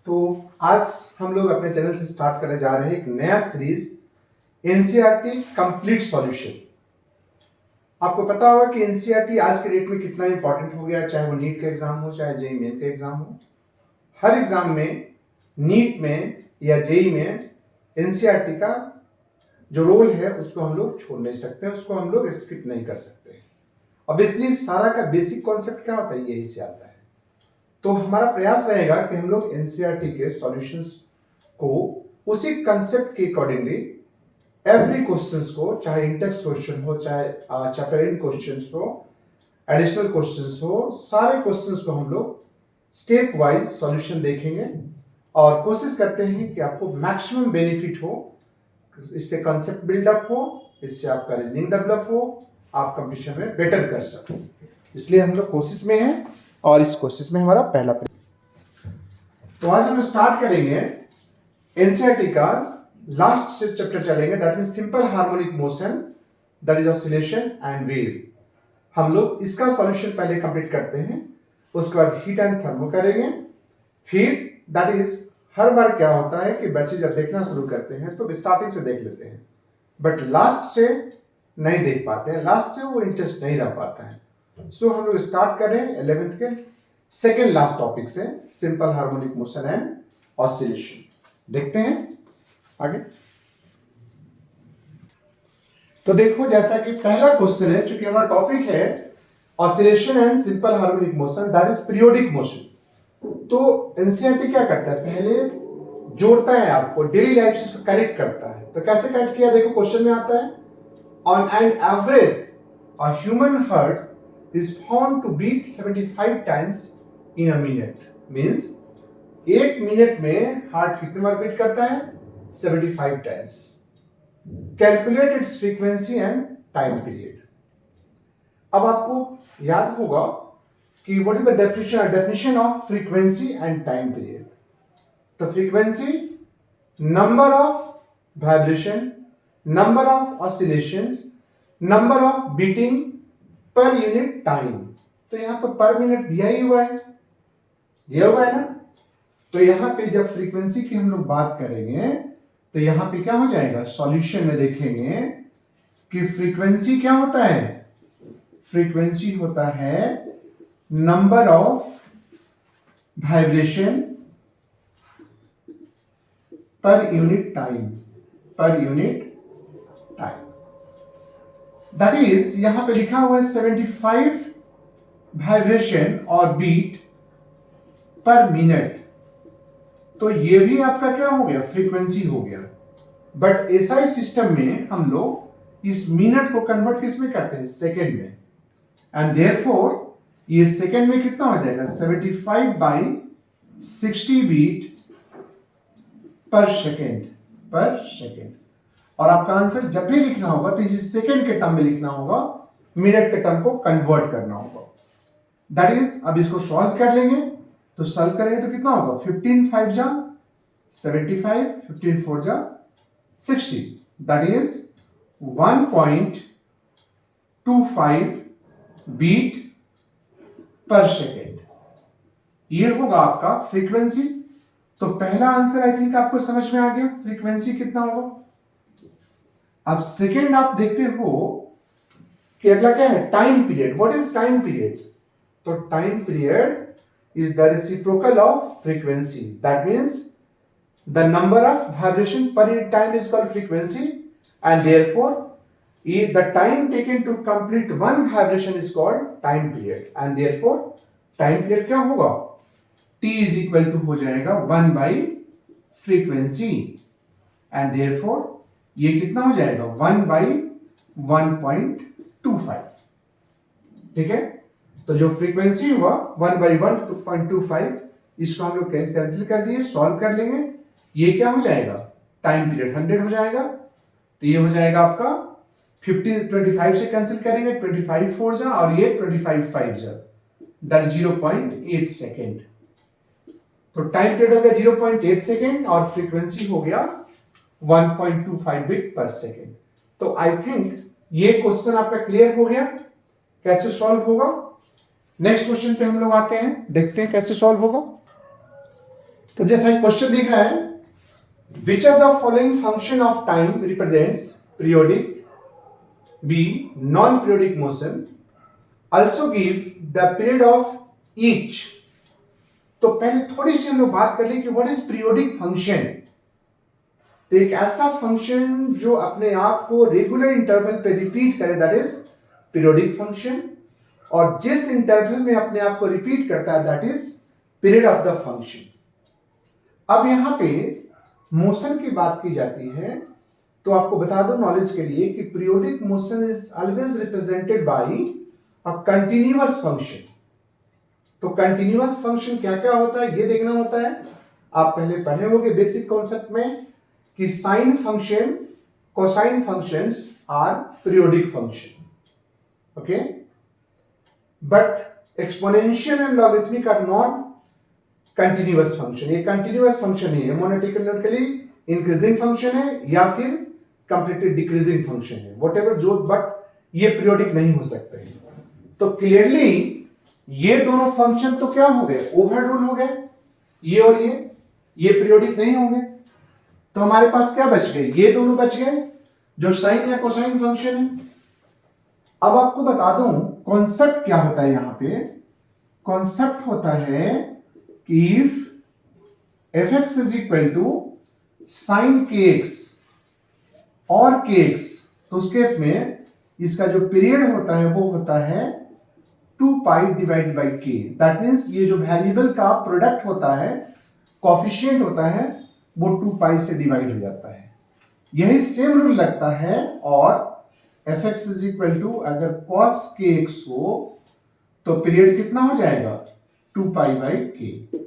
तो आज हम लोग अपने चैनल से स्टार्ट करने जा रहे हैं एक नया सीरीज एनसीईआरटी कंप्लीट सॉल्यूशन। आपको पता होगा कि एनसीईआरटी आज के डेट में कितना इंपॉर्टेंट हो गया, चाहे वो नीट का एग्जाम हो चाहे जेईई मेन का एग्जाम हो। हर एग्जाम में, नीट में या जेईई में एनसीईआरटी का जो रोल है उसको हम लोग छोड़ नहीं सकते, उसको हम लोग स्किप नहीं कर सकते। ऑब्वियसली सारा का बेसिक कॉन्सेप्ट क्या होता है, यही से आता है। तो हमारा प्रयास रहेगा कि हम लोग एनसीईआरटी के सॉल्यूशंस को उसी कंसेप्ट के अकॉर्डिंगली एवरी क्वेश्चंस को, चाहे इंटेक्स्ट क्वेश्चन हो चाहे चैप्टर एंड क्वेश्चंस हो, एडिशनल क्वेश्चंस हो, सारे क्वेश्चंस को हम लोग स्टेप वाइज सॉल्यूशन देखेंगे और कोशिश करते हैं कि आपको मैक्सिमम बेनिफिट हो, इससे कंसेप्ट बिल्डअप हो, इससे आपका रीजनिंग डेवलप हो, आप कंपटीशन में बेटर कर सको। इसलिए हम लोग कोशिश में हैं और इस कोशिश में हमारा पहला तो आज हम स्टार्ट करेंगे एनसीईआरटी का लास्ट से चैप्टर चलेंगे, that means simple harmonic motion, that is oscillation and wave. हम लोग इसका सॉल्यूशन पहले कंप्लीट करते हैं, उसके बाद हीट एंड थर्मो करेंगे। फिर दैट इज हर बार क्या होता है कि बच्चे जब देखना शुरू करते हैं तो स्टार्टिंग से देख लेते हैं, बट लास्ट से नहीं देख पाते हैं, लास्ट से वो इंटरेस्ट नहीं रह पाता है। सो हम लोग स्टार्ट करें 11th के सेकेंड लास्ट टॉपिक से, simple harmonic motion and oscillation. देखते हैं आगे। तो देखो, जैसा कि पहला क्वेश्चन है, चूंकि हमारा टॉपिक है oscillation and simple harmonic motion, that is periodic motion. तो एनसीईआरटी क्या करता है, पहले जोड़ता है आपको, डेली लाइफ से इसको कनेक्ट करता है। तो कैसे कनेक्ट किया, देखो क्वेश्चन में आता है, on an average a human heart is found to beat 75 times in a minute. Means एक मिनट में हार्ट कितने बार बीट करता है, 75 times. Calculate its frequency and time period. अब आपको याद होगा कि what is the definition of frequency and time period. तो frequency, number of vibration, number of oscillations, number of beating per unit time. तो यहां तो पर मिनट दिया ही हुआ है, दिया हुआ है ना। तो यहां पे जब फ्रीक्वेंसी की हम लोग बात करेंगे तो यहां पे क्या हो जाएगा, सॉल्यूशन में देखेंगे कि फ्रीक्वेंसी क्या होता है, फ्रीक्वेंसी होता है number of vibration per unit time, पर यूनिट टाइम। दैट इज यहां पे लिखा हुआ है 75 वाइब्रेशन और बीट पर मिनट। तो ये भी आपका क्या हो गया, फ्रीक्वेंसी हो गया। बट एसआई सिस्टम में हम लोग इस मिनट को कन्वर्ट किस में करते हैं, सेकेंड में। एंड देयरफॉर ये सेकेंड में कितना हो जाएगा, 75 बाई 60 बीट पर सेकेंड, पर सेकेंड। और आपका आंसर जब भी लिखना होगा तो इसी सेकेंड के टर्म में लिखना होगा, मिनट के टर्म को कन्वर्ट करना होगा। दैट इज, अब इसको सॉल्व कर लेंगे, तो सॉल्व करेंगे तो कितना होगा, 15 5 जा 75, 15 4 जा 60, दैट इज 1.25 बीट पर सेकेंड। ये होगा आपका फ्रीक्वेंसी। तो पहला आंसर आई थिंक आपको समझ में आ गया, फ्रीक्वेंसी कितना होगा। अब सेकेंड आप देखते हो कि अगला क्या है, time period. What is time period, तो time period is the reciprocal of frequency. That means the number of vibration per unit time is called frequency and therefore the time taken to complete one vibration is called time period and therefore time period क्या होगा, t is equal to हो जाएगा 1 by frequency and therefore ये कितना हो जाएगा, 1 by 1.25। ठीक है, तो जो फ्रीक्वेंसी हुआ 1 बाई 1.25, इसको हम लोग कैंसिल कर दिए, सॉल्व कर लेंगे। ये क्या हो जाएगा, टाइम पीरियड 100 हो जाएगा। तो ये हो जाएगा आपका 50, 25 से कैंसिल करेंगे, 25 4 जा और ये 25 5 जा, दैट 0.8 सेकेंड। तो टाइम पीरियड हो गया 0.8 सेकेंड और फ्रीक्वेंसी हो गया 1.25 बीट पर सेकेंड। तो आई थिंक ये क्वेश्चन आपका क्लियर हो गया कैसे सॉल्व होगा। नेक्स्ट क्वेश्चन पे हम लोग आते हैं, देखते हैं कैसे सॉल्व होगा। तो जैसा एक क्वेश्चन दिखा है, which of the following function of time represents periodic, B non periodic motion, also give the period of each. तो पहले थोड़ी सी हम लोग बात कर लें कि व्हाट इज पीरियोडिक फंक्शन। तो एक ऐसा फंक्शन जो अपने आप को रेगुलर इंटरवल पे रिपीट करे, दैट इज पीरियोडिक फंक्शन। और जिस इंटरवल में अपने आप को रिपीट करता है, that is period of the function. अब यहां पे मोशन की बात की जाती है, तो आपको बता दो नॉलेज के लिए कि periodic motion is always represented by a continuous function. तो कंटिन्यूअस फंक्शन क्या क्या होता है ये देखना होता है। आप पहले पढ़े होंगे बेसिक कॉन्सेप्ट में कि sine function, cosine functions are periodic function, okay, but exponential and logarithmic are not continuous function. ये कंटिन्यूअस फंक्शन नहीं है, मोनोटोनिकली इंक्रीजिंग फंक्शन है या फिर कंप्लीटली डिक्रीजिंग फंक्शन है, व्हाटएवर जो, बट ये पीरियोडिक नहीं हो सकते हैं। तो क्लियरली ये दोनों फंक्शन तो क्या हो गए, ओवररूल हो गए, ये और ये पीरियोडिक नहीं होंगे। तो हमारे पास क्या बच गए, ये दोनों बच गए जो साइन या कोसाइन फंक्शन है। अब आपको बता दूं कॉन्सेप्ट क्या होता है यहां पे। कॉन्सेप्ट होता है कि if fx is equal to sine kx और kx, तो उस केस में इसका जो पीरियड होता है वो होता है 2 pi divide by k। That means ये जो वेरिएबल का प्रोडक्ट होता है, कोफिशिएंट होता है, वो 2 पाई से डिवाइड हो जाता है। यही सेम रूल लगता है। और fx इज इक्वल टू अगर cos kx हो तो पीरियड कितना हो जाएगा, 2 pi by k।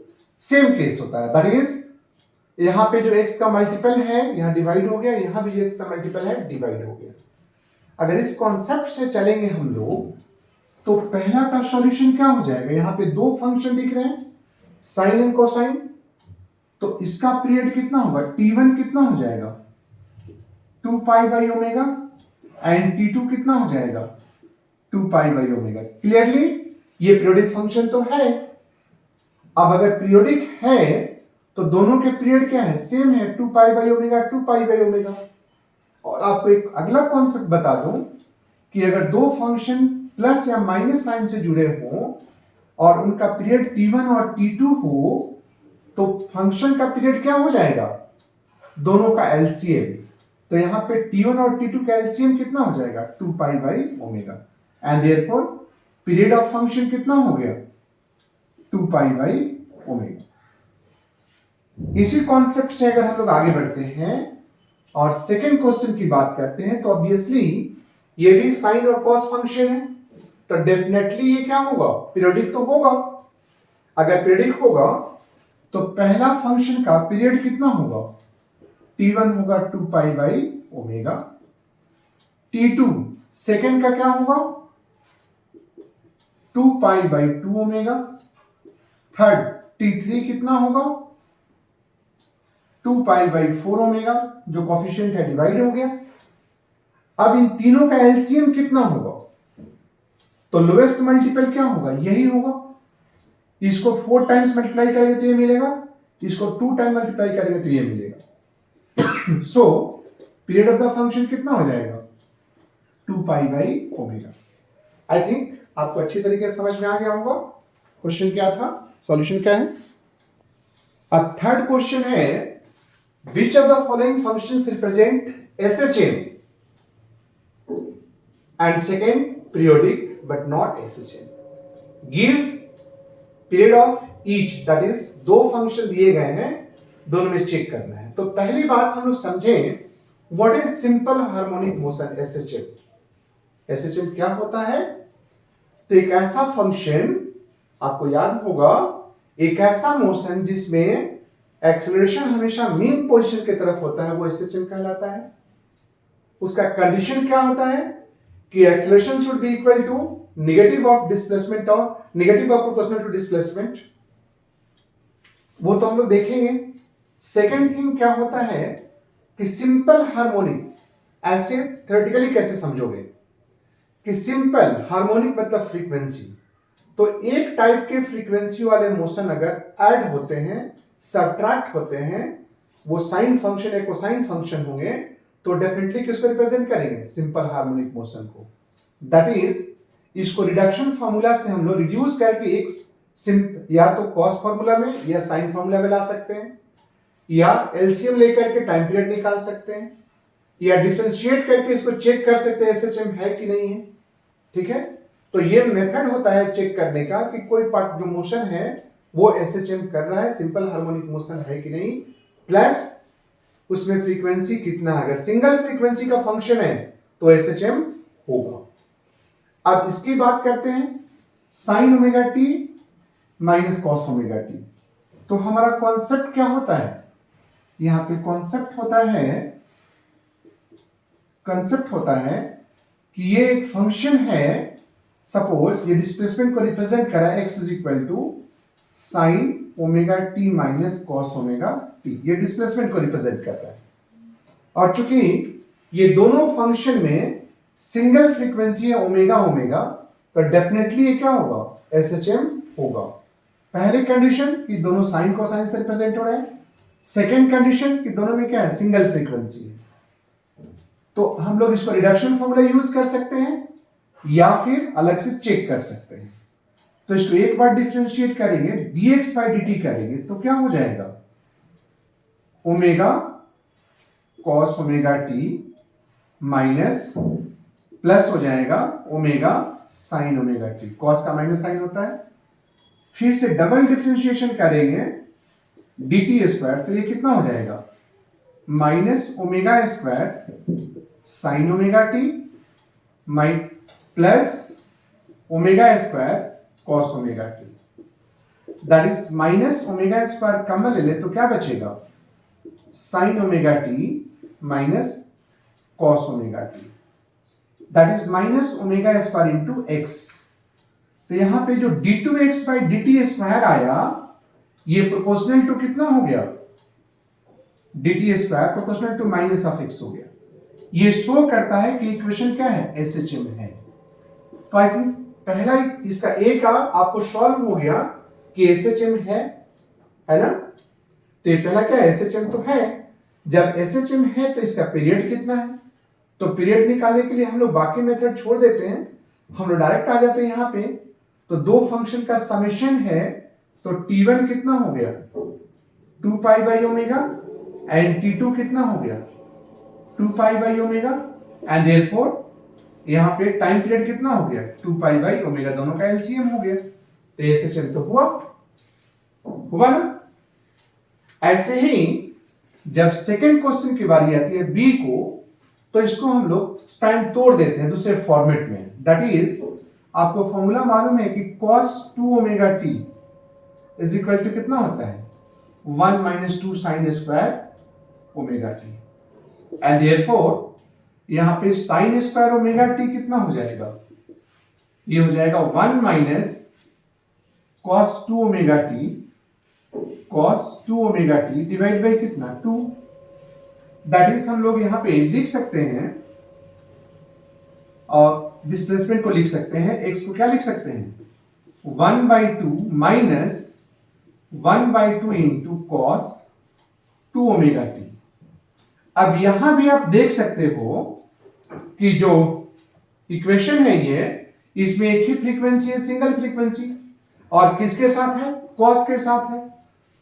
Same case होता है, दैट इज यहां पे जो x का मल्टीपल है यहां डिवाइड हो गया, यहां भी x का मल्टीपल है डिवाइड हो गया। अगर इस कॉन्सेप्ट से चलेंगे हम लोग तो पहला का सॉल्यूशन क्या हो जाएगा, यहां पे दो फंक्शन दिख रहे हैं साइन एंड कोसाइन, तो इसका पीरियड कितना होगा, t1 कितना हो जाएगा 2 pi by omega and t2 कितना हो जाएगा 2 पाई बाई ओमेगा। क्लियरली ये पीरियोडिक फंक्शन तो है। अब अगर पीरियोडिक है तो दोनों के पीरियड क्या है, सेम है, 2 pi by omega 2 pi by omega. और आपको एक अगला कॉन्सेप्ट बता दूं कि अगर दो फंक्शन प्लस या माइनस साइन से जुड़े हो और उनका पीरियड t1 और t2 हो तो फंक्शन का पीरियड क्या हो जाएगा, दोनों का एलसीएम। तो यहां पे t1 और t2 का एलसीएम कितना हो जाएगा, 2 pi by omega, and therefore period of function कितना हो गया, 2 पाई बाई ओमेगा। इसी कॉन्सेप्ट से अगर हम लोग आगे बढ़ते हैं और सेकेंड क्वेश्चन की बात करते हैं, तो ऑब्वियसली ये भी साइन और कॉस फंक्शन है, तो डेफिनेटली ये क्या होगा, पीरियोडिक तो होगा। अगर पीरियोडिक होगा तो पहला फंक्शन का पीरियड कितना होगा, t1 होगा 2 pi by omega, t2 second का क्या होगा 2 पाई बाई 2 ओमेगा, थर्ड t3 कितना होगा 2 पाई बाई 4 ओमेगा, जो कोफिशिएंट है डिवाइड हो गया। अब इन तीनों का एलसीएम कितना होगा, तो लोएस्ट मल्टीपल क्या होगा, यही होगा। इसको 4 टाइम्स मल्टीप्लाई करेंगे तो ये मिलेगा, इसको 2 टाइम मल्टीप्लाई करेंगे तो ये मिलेगा। So period of the function कितना हो जाएगा, 2 pi by omega. I think आपको अच्छी तरीके से समझ में आ गया होगा क्वेश्चन क्या था, सॉल्यूशन क्या है। अब थर्ड क्वेश्चन है, which of the following functions represent SHM, and second periodic but not SHM, give period of each, that is दो फंक्शन दिए गए हैं, दोनों में चेक करना है। तो पहली बात हम लोग समझें what is simple harmonic motion, SHM। SHM क्या होता है, तो एक ऐसा फंक्शन, आपको याद होगा, एक ऐसा मोशन जिसमें एक्सेलरेशन हमेशा मीन पोजीशन की तरफ होता है, वो SHM कहलाता है। उसका कंडीशन क्या होता है कि acceleration should be equal to negative of displacement और negative of proportional to displacement, वो तो हम लोग देखेंगे। सेकेंड थिंग क्या होता है कि सिंपल हार्मोनिक, ऐसे थ्योरेटिकली कैसे समझोगे कि सिंपल हार्मोनिक मतलब फ्रीक्वेंसी, तो एक टाइप के फ्रीक्वेंसी वाले मोशन अगर ऐड होते हैं, सब्ट्रैक्ट होते हैं, वो साइन फंक्शन या कोसाइन फंक्शन होंगे, तो डेफिनेटली किसको रिप्रेजेंट करेंगे? सिंपल हार्मोनिक मोशन को। दैट इज, इसको रिडक्शन फार्मूला से हम लोग रिड्यूस करके एक या तो कॉस फार्मूला में या साइन फार्मूला में ला सकते हैं, या एलसीएम लेकर के टाइम पीरियड निकाल सकते हैं, या डिफरेंशिएट करके इसको चेक कर सकते हैं एसएचएम है कि नहीं है। ठीक है, तो ये मेथड होता है चेक करने का कि कोई पार्ट जो मोशन है वो एसएचएम कर रहा है, सिंपल हार्मोनिक मोशन है कि नहीं, प्लस उसमें फ्रीक्वेंसी कितना है। अगर सिंगल फ्रीक्वेंसी का फंक्शन है तो एसएचएम होगा। अब इसकी बात करते हैं sign omega t minus cos omega T. तो हमारा कॉन्सेप्ट क्या होता है? यहां पे कॉन्सेप्ट होता है कि ये एक फंक्शन है, सपोज ये डिस्प्लेसमेंट को रिप्रेजेंट करा है, x is equal to sine omega t minus cos omega t, ये डिस्प्लेसमेंट को रिप्रेजेंट कर रहा है। और चूंकि ये दोनों फंक्शन में सिंगल फ्रीक्वेंसी है ओमेगा ओमेगा, तो डेफिनेटली ये क्या होगा? एसएचएम होगा। पहली कंडीशन कि दोनों साइन कोसाइन से रिप्रेजेंट हो रहे हैं, सेकेंड कंडीशन कि दोनों में क्या है? सिंगल फ्रीक्वेंसी है। तो हम लोग इसको रिडक्शन फॉर्मूला यूज कर सकते हैं या फिर अलग से चेक कर सकते हैं। तो इसको एक बार डिफरेंशिएट करेंगे, dx बाई dt करेंगे, तो क्या हो जाएगा? Omega cos omega t minus plus हो जाएगा omega sine omega T. Cos का माइनस साइन होता है, फिर से डबल डिफरेंशिएशन करेंगे dt स्क्वायर, तो ये कितना हो जाएगा? Minus omega square sine omega t plus omega square cos omega T. That is minus omega square common ले ले तो क्या बचेगा? Sign omega t minus cos omega T, that is minus omega square into x. तो यहां पे जो d2x by dt square आया, ये प्रोपोर्शनल टू कितना हो गया? dt square proportional to minus of x हो गया। ये शो करता है कि इक्वेशन क्या है? एसएचएम है। तो आई थिंक पहला इसका ए का आपको सॉल्व हो गया कि एसएचएम है ना? तो ये पहला क्या है? एसएचएम तो है। जब एसएचएम है तो इसका पीरियड कितना है? तो पीरियड निकालने के लिए हम लोग बाकी मेथड छोड़ देते हैं, हम लोग डायरेक्ट आ जाते हैं यहां पे। तो दो फंक्शन का समेशन है, तो t1 कितना हो गया? 2 pi by omega, and t2 कितना हो गया? 2 pi by omega, and therefore यहां पे टाइम पीरियड कितना हो गया? 2 पाई बाई ओमेगा, दोनों का एलसीएम हो गया। तो एसएचएम तो हुआ ना? ऐसे ही जब सेकंड क्वेश्चन की बारी आती है बी को, तो इसको हम लोग स्पैन तोड़ देते हैं दूसरे फॉर्मेट में। दैट इज, आपको फॉर्मूला मालूम है कि cos 2 omega t is equal to कितना होता है? 1 minus 2 sine square omega t, and therefore यहां पे साइन स्क्वायर ओमेगा टी कितना हो जाएगा? ये हो जाएगा 1 minus cos 2 omega T, cos 2 omega T divide by कितना? 2। दैट इज, हम लोग यहां पे लिख सकते हैं और डिस्प्लेसमेंट को लिख सकते हैं, x को क्या लिख सकते हैं? 1/2 minus 1/2 into cos 2 omega T. अब यहां भी आप देख सकते हो कि जो इक्वेशन है ये, इसमें एक ही फ्रीक्वेंसी है, सिंगल फ्रीक्वेंसी, और किसके साथ है? कॉस के साथ है।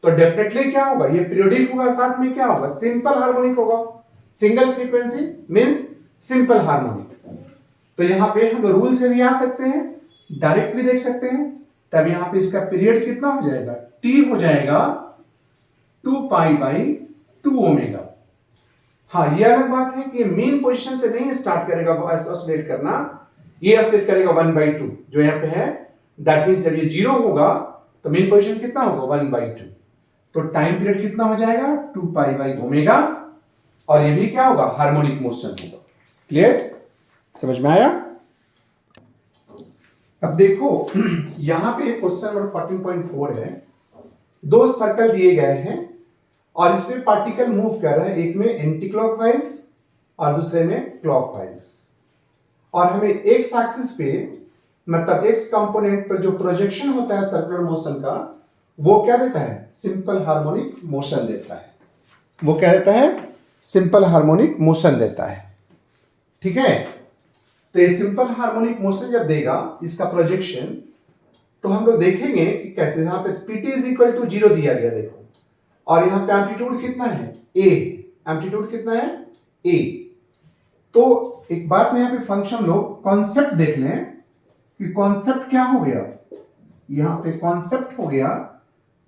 तो डेफिनेटली क्या होगा? ये पीरियोडिक होगा, साथ में क्या होगा? सिंपल हार्मोनिक होगा। Single frequency means simple harmonic. तो यहां पे हम रूल से भी आ सकते हैं, डायरेक्ट भी देख सकते हैं। तब यहां पे इसका पीरियड कितना हो जाएगा? t हो जाएगा 2 पाई बाई 2 ओमेगा। हाँ, ये अलग बात है कि मेन पोजीशन से नहीं स्टार्ट करेगा ऑसिलेट करना, ये ऑसिलेट करेगा 1/2 जो यहां पे है। दैट मींस जब ये 0 होगा तो मेन पोजीशन कितना होगा? 1/2। तो टाइम पीरियड कितना हो जाएगा? 2 पाई बाई ओमेगा, और ये भी क्या होगा? हार्मोनिक मोशन होगा। क्लियर? समझ में आया? अब देखो यहां पे क्वेश्चन नंबर 14.4 है। दो सर्कल दिए गए हैं और इसमें पार्टिकल मूव कर रहा है, एक में एंटी क्लॉकवाइज और दूसरे में क्लॉकवाइज, और हमें एक्स एक्सिस पे मतलब एक्स कंपोनेंट पर जो प्रोजेक्शन होता है सर्कुलर मोशन का, वो क्या देता है? सिंपल हार्मोनिक मोशन देता है। वो क्या देता है? सिंपल हार्मोनिक मोशन देता है। ठीक है, तो ये सिंपल हार्मोनिक मोशन जब देगा इसका प्रोजेक्शन, तो हम लोग देखेंगे कि कैसे। यहां पे पीटी इज इक्वल टू 0 दिया गया, देखो, और यहां पे एम्पलीट्यूड कितना है? ए। एम्पलीट्यूड कितना है? ए। तो एक बात में यहां पे फंक्शन लोग कॉन्सेप्ट देख लें कि कॉन्सेप्ट क्या हो गया। यहां पे कॉन्सेप्ट हो गया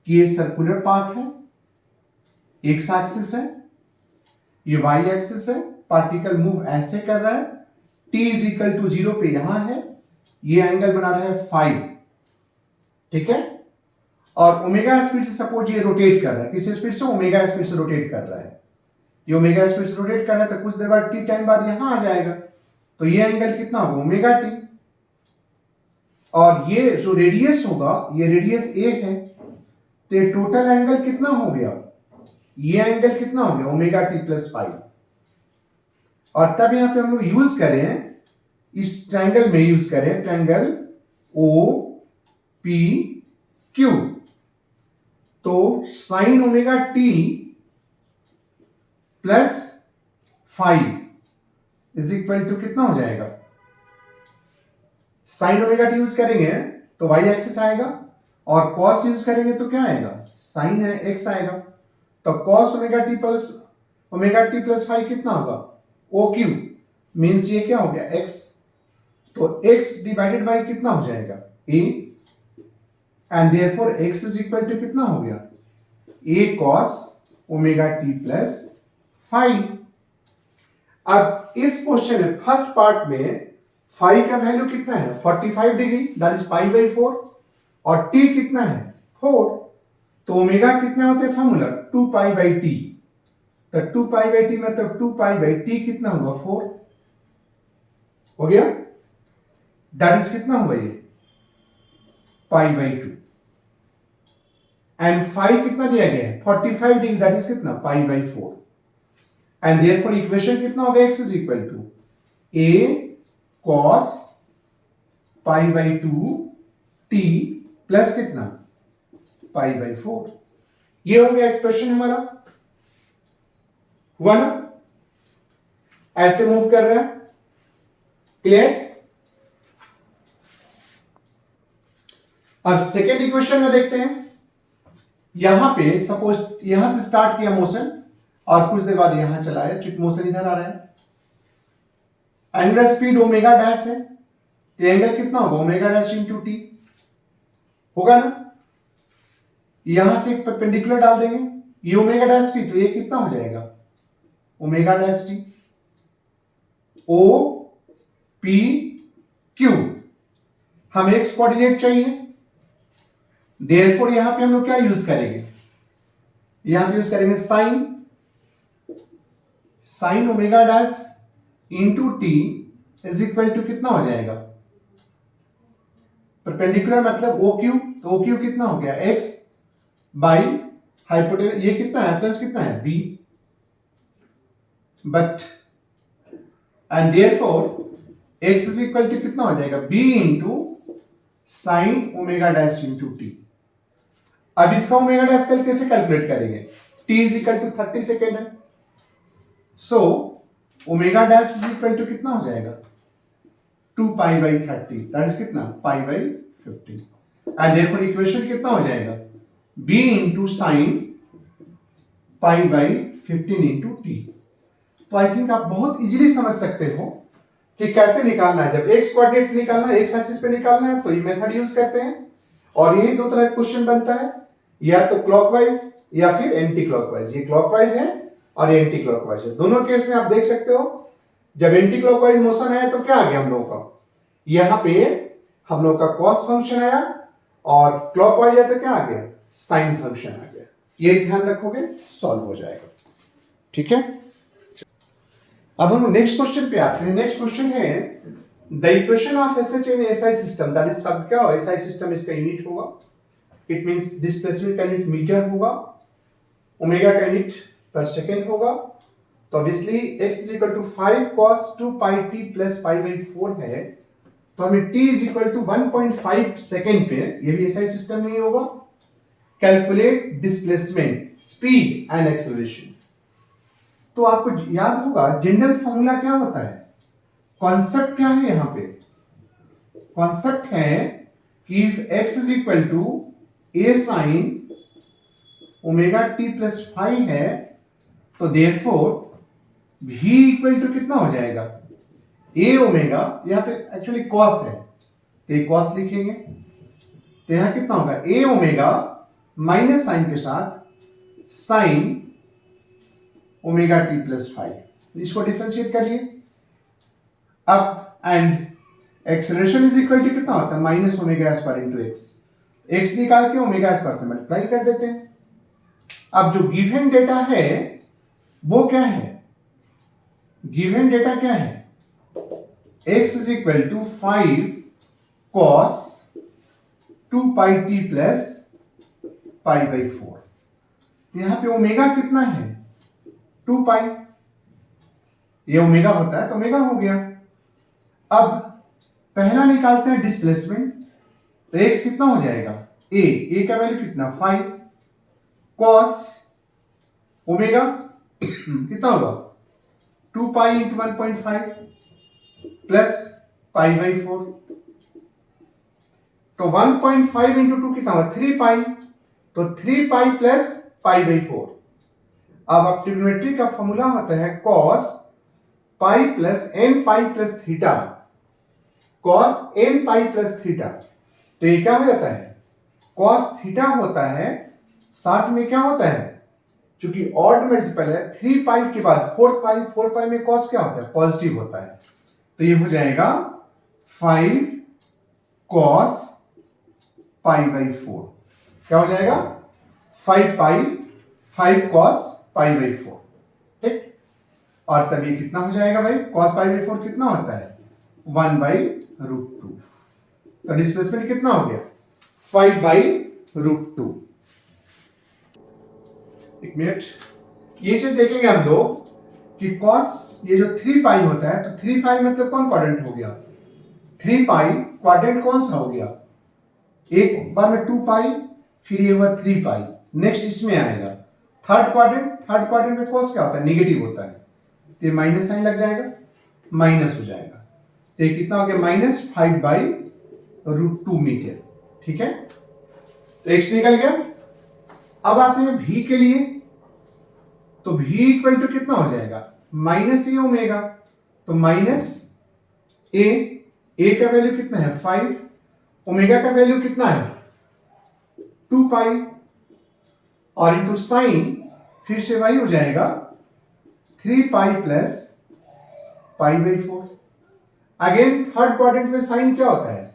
कि ये सर्कुलर पाथ है, एक्स एक्सिस है, ये वाई एक्सिस है, पार्टिकल मूव ऐसे कर रहा है, t इज इक्वल टू 0 पे यहां है, ये एंगल बना रहा है 5। ठीक है, और ओमेगा स्पीड से सपोज ये रोटेट कर रहा है, किस स्पीड से? ओमेगा स्पीड से रोटेट कर रहा है। ये ओमेगा स्पीड से रोटेट कर रहा है, तो कुछ देर बाद t टाइम बाद यहां आ जाएगा, तो ये एंगल कितना होगा? Omega T. और ये जो रेडियस होगा, ये रेडियस a है, तो ये टोटल एंगल कितना हो गया? ये एंगल कितना हो गया? Omega t plus 5। और तब यहां पे हम लोग यूज करें, इस ट्रायंगल में यूज करें ट्रायंगल ओ पी क्यू, तो sine omega t plus 5 is equal to कितना हो जाएगा? साइन ओमेगा टी यूज करेंगे तो वाई एक्सिस आएगा, और कॉस यूज करेंगे तो क्या आएगा? साइन है एक्स आएगा। तो कॉस ओमेगा टी प्लस 5 कितना होगा? ओ क्यू, मीन्स ये क्या हो गया? एक्स। तो x डिवाइडेड बाय कितना हो जाएगा? a, and therefore x is equal to कितना हो गया? a cos omega t plus 5। अब इस क्वेश्चन में फर्स्ट पार्ट में फाई का वैल्यू कितना है? 45 degree, that is pi by 4, और t कितना है? 4। तो ओमेगा कितना होता है? Formula 2 pi by T. तो 2 पाई बाई टी मतलब 2 पाई बाई टी कितना हुआ? 4 हो गया। दैट इज कितना हुआ? ये पाई बाई 2, एंड फाई कितना दिया गया है? 45 डिग्री, दैट इज कितना? Pi by 4, and therefore equation कितना होगा? x is equal to a cos pi by 2 t plus कितना? Pi by 4। ये हो गया एक्सप्रेशन हमारा, हुआ ना? ऐसे मूव कर रहा है। क्लियर? अब सेकेंड इक्वेशन में देखते हैं। यहां पे सपोज यहां से स्टार्ट किया मोशन, और कुछ देर बाद यहां चला है, चूंकि मोशन इधर आ रहा है। एंगुलर स्पीड ओमेगा डैश है, तो एंगल कितना होगा? ओमेगा डैश इंटू टी होगा ना? यहां से एक परपेंडिकुलर डाल देंगे, ये ओमेगा डैश टी, तो ये कितना हो जाएगा? Omega dash t. O P Q, हमें एक्स कोऑर्डिनेट चाहिए, देयरफॉर यहां पे हम लोग क्या यूज करेंगे? यहां पे यूज करेंगे sine omega dash into t is equal to कितना हो जाएगा? परपेंडिकुलर मतलब ओ क्यू, तो ओ क्यू कितना हो गया? एक्स बाई हाइपोटेनस, ये कितना है? प्लस कितना है? B, but and therefore X is equal to कितना हो जाएगा? B into sine omega dash into T. अब इसका ओमेगा डैश कैसे कैलकुलेट करेंगे? t is equal to 30 second है, so omega dash is equal to कितना हो जाएगा? 2 पाई बाई 30, दैट इज कितना? Pi by 50, and therefore equation कितना हो जाएगा? b into sine pi by 15 into T. तो आई थिंक आप बहुत इजीली समझ सकते हो कि कैसे निकालना है। जब एक्स कोऑर्डिनेट निकालना है, एक्स एक्सिस पे निकालना है, तो ये मेथड यूज करते हैं। और यही दो तरह का क्वेश्चन बनता है, या तो क्लॉकवाइज या फिर एंटी क्लॉकवाइज। ये क्लॉकवाइज है और ये एंटी क्लॉकवाइज है। दोनों केस में आप देख सकते हो, जब एंटी क्लॉकवाइज मोशन आया तो क्या आ गया हम लोगों का? यहां पे हम लोग का कॉस फंक्शन आया, और क्लॉकवाइज आया तो क्या आ गया? साइन फंक्शन आ गया। ये ध्यान रखोगे, सॉल्व हो जाएगा। ठीक है, अब हम नेक्स्ट क्वेश्चन पे आते हैं। नेक्स्ट क्वेश्चन है the equation of SH in SI system, that is सब क्या हो? एसआई सिस्टम इसका यूनिट होगा, इट मींस डिस्प्लेसमेंट का यूनिट मीटर होगा, ओमेगा का यूनिट पर सेकेंड होगा। तो obviously x is equal to 5 cos 2 pi t plus pi by 4 है, तो हमें t is equal to 1.5 second पे, ये भी ऐसा ही सिस्टम नहीं होगा, calculate displacement, speed and acceleration. तो आपको याद होगा जनरल फॉर्मूला क्या होता है, कॉन्सेप्ट क्या है यहां पे, कॉन्सेप्ट है कि if x is equal to a sin omega t plus five है, तो देयरफॉर v इक्वल टू कितना हो जाएगा, a ओमेगा, यहां पे एक्चुअली cos है तो ये cos लिखेंगे, तो यहां कितना होगा a ओमेगा माइनस साइन के साथ sine omega t plus five, इसको डिफरेंशिएट करिए अब, and acceleration is equal to कितना होता है minus omega square into x, x निकाल के ओमेगा स्क्वायर से मल्टीप्लाई कर देते हैं। अब जो गिवन डेटा है वो क्या है, गिवन डेटा क्या है, x is equal to 5 cos 2 pi t plus pi by 4, तो यहां पे ओमेगा कितना है 2 पाई, ये ओमेगा होता है तो ओमेगा हो गया। अब पहला निकालते हैं डिस्प्लेसमेंट, तो x कितना हो जाएगा a का वैल्यू कितना 5 cos ओमेगा कितना होगा 2 pi into 1.5 plus pi by 4, तो 1.5 इंटू 2 कितना होगा 3 पाई, तो 3 पाई प्लस पाई बाई 4। अब ट्रिग्नोमेट्री का फॉर्मूला होता है cos pi plus n pi plus theta, cos n pi plus theta, तो ये क्या हो जाता है cos थीटा होता है, साथ में क्या होता है चूंकि ऑड मल्टीपल है 3 पाई के बाद 4 पाई में cos क्या होता है पॉजिटिव होता है, तो ये हो जाएगा 5 cos पाई बाई 4, क्या हो जाएगा 5 cos पाई बाई 4, ठीक। और तब ये कितना हो जाएगा भाई cos पाई बाई 4 कितना होता है 1 बाई रूट 2, तो डिस्प्लेसमेंट कितना हो गया 5 बाई रूट 2। एक मिनट, ये चीज देखेंगे हम लोग कि cos ये जो 3 पाई होता है, तो 3 पाई मतलब कौन क्वाड्रेंट हो गया, 3 पाई क्वाड्रेंट कौन सा हो गया, एक बार में 2 पाई, फिर ये हुआ 3 पाई, नेक्स्ट इसमें आएगा थर्ड क्वाड्रेंट में cos क्या होता है नेगेटिव होता है, तो ये माइनस साइन लग जाएगा, माइनस हो जाएगा, तो ये कितना हो गया माइनस 5 बाई रूट 2 मीटर, ठीक है, तो x निकल गया। अब आते हैं v के लिए, तो v इक्वल टू कितना हो जाएगा माइनस ए ओमेगा, तो माइनस ए का वैल्यू कितना है 5, ओमेगा का वैल्यू कितना है 2 पाई, और इंटू साइन फिर से वही हो जाएगा 3 pi plus pi by 4। Again third quadrant में साइन क्या होता है,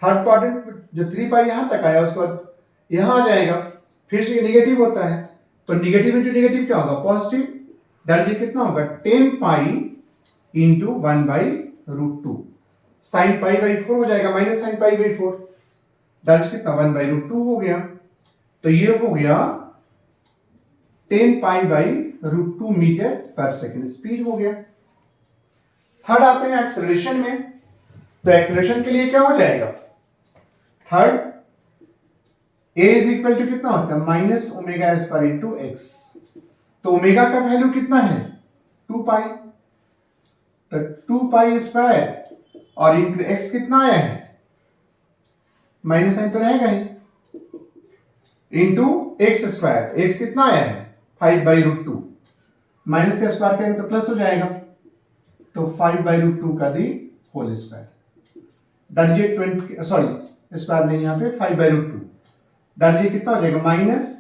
थर्ड क्वाड्रेंट जो 3 पाई यहां तक आया उसके बाद यहां आ जाएगा, फिर से नेगेटिव होता है, तो नेगेटिव इंटू नेगेटिव क्या होगा पॉजिटिव, दैट इज कितना होगा 10 pi into 1 by root 2, sine pi by 4 हो जाएगा minus sine pi by 4, that is कितना 1 बाई रूट 2 हो गया, तो ये हो गया 10 पाई बाई रूट 2 मीटर पर सेकेंड स्पीड हो गया। थर्ड आते हैं एक्सेलरेशन में, तो एक्सेलरेशन के लिए क्या हो जाएगा, third a is equal to कितना होता है minus omega square into x, तो ओमेगा का वैल्यू कितना है 2 पाई, तो 2 पाई स्क्वायर और इंटू एक्स कितना आया है माइनस साइन तो रहेगा ही, इंटू एक्स स्क्वायर, एक्स कितना आया है 5 बाई रूट 2, माइनस का स्क्वायर करेंगे तो प्लस हो जाएगा, तो 5 बाई रूट 2 का the whole square, that is 20, sorry square नहीं यहाँ पे 5 बाई रूट 2, दैट इज कितना हो जाएगा minus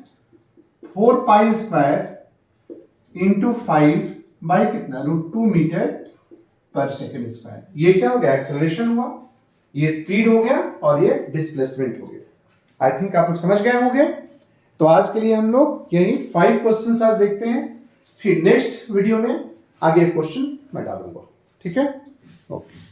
4 pi square into 5 by कितना रूट 2 मीटर पर सेकेंड स्क्वायर। ये क्या हो गया एक्सेलरेशन हुआ, ये स्पीड हो गया और ये डिस्प्लेसमेंट हो गया। आई थिंक आप लोग समझ गए होंगे। तो आज के लिए हम लोग यही 5 क्वेश्चंस आज देखते हैं, फिर नेक्स्ट वीडियो में आगे क्वेश्चन मैं डालूंगा, ठीक है, ओके।